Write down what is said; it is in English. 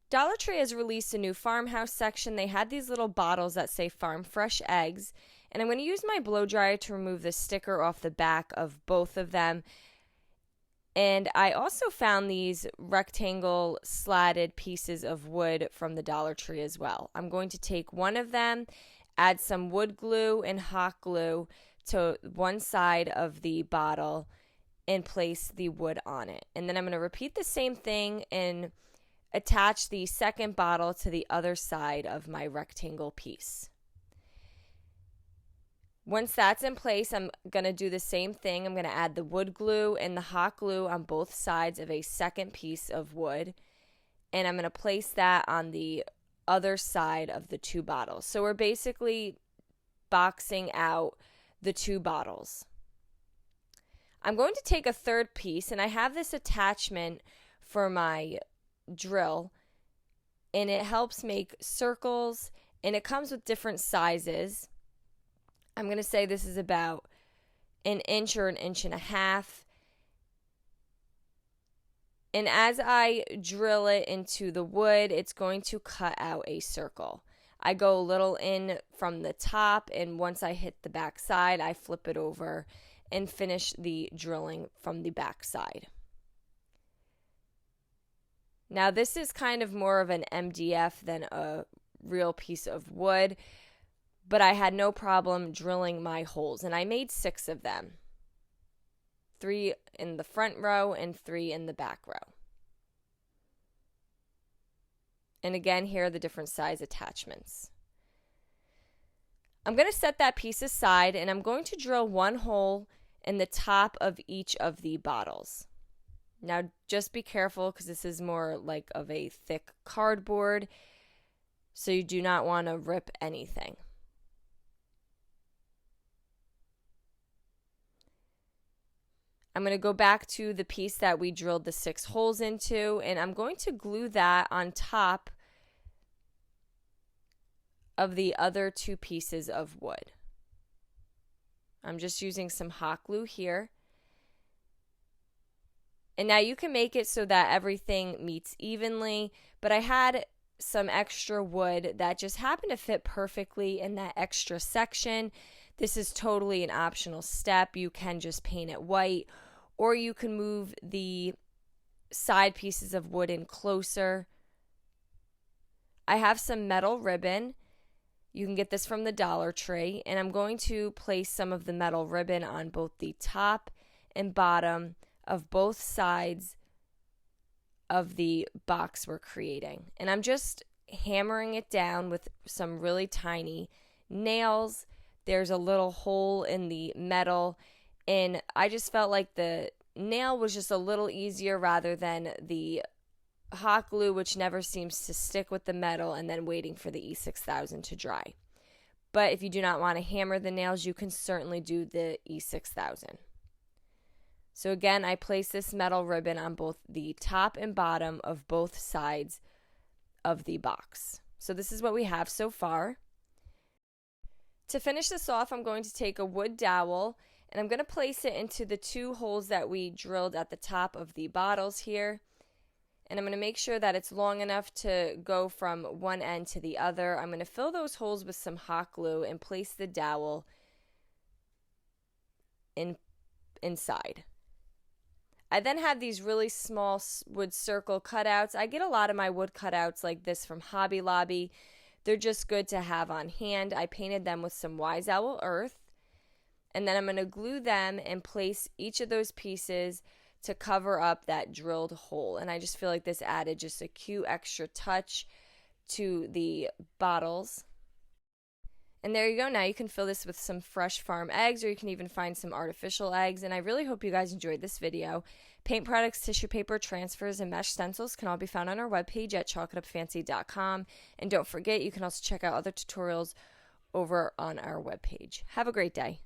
Dollar Tree has released a new farmhouse section. They had these little bottles that say farm fresh eggs. And I'm going to use my blow dryer to remove the sticker off the back of both of them. And I also found these rectangle slatted pieces of wood from the Dollar Tree as well. I'm going to take one of them, add some wood glue and hot glue to one side of the bottle and place the wood on it. And then I'm going to repeat the same thing and attach the second bottle to the other side of my rectangle piece. Once that's in place, I'm going to do the same thing. I'm going to add the wood glue and the hot glue on both sides of a second piece of wood. And I'm going to place that on the other side of the two bottles. So we're basically boxing out the two bottles. I'm going to take a third piece, and I have this attachment for my drill, and it helps make circles, and it comes with different sizes. I'm going to say this is about an inch or an inch and a half. And as I drill it into the wood, it's going to cut out a circle. I go a little in from the top, and once I hit the back side, I flip it over and finish the drilling from the back side. Now this is kind of more of an MDF than a real piece of wood, but I had no problem drilling my holes, and I made 6 of them. 3 in the front row and 3 in the back row. And again, here are the different size attachments. I'm going to set that piece aside, and I'm going to drill 1 hole in the top of each of the bottles. Now just be careful because this is more like of a thick cardboard, so you do not want to rip anything. I'm going to go back to the piece that we drilled the 6 holes into, and I'm going to glue that on top of the other 2 pieces of wood. I'm just using some hot glue here. And now you can make it so that everything meets evenly, but I had some extra wood that just happened to fit perfectly in that extra section. This is totally an optional step. You can just paint it white, or you can move the side pieces of wood in closer. I have some metal ribbon. You can get this from the Dollar Tree, and I'm going to place some of the metal ribbon on both the top and bottom of both sides of the box we're creating. And I'm just hammering it down with some really tiny nails. There's a little hole in the metal, and I just felt like the nail was just a little easier rather than the hot glue, which never seems to stick with the metal, and then waiting for the E6000 to dry. But if you do not want to hammer the nails, you can certainly do the E6000. So again, I place this metal ribbon on both the top and bottom of both sides of the box. So this is what we have so far. To finish this off, I'm going to take a wood dowel, and I'm going to place it into the 2 holes that we drilled at the top of the bottles here. And I'm going to make sure that it's long enough to go from one end to the other. I'm going to fill those holes with some hot glue and place the dowel inside. I then have these really small wood circle cutouts. I get a lot of my wood cutouts like this from Hobby Lobby. They're just good to have on hand. I painted them with some Wise Owl earth. And then I'm going to glue them and place each of those pieces to cover up that drilled hole. And I just feel like this added just a cute extra touch to the bottles. And there you go. Now you can fill this with some fresh farm eggs, or you can even find some artificial eggs. And I really hope you guys enjoyed this video. Paint products, tissue paper, transfers, and mesh stencils can all be found on our webpage at chalkitupfancy.com. And don't forget, you can also check out other tutorials over on our webpage. Have a great day.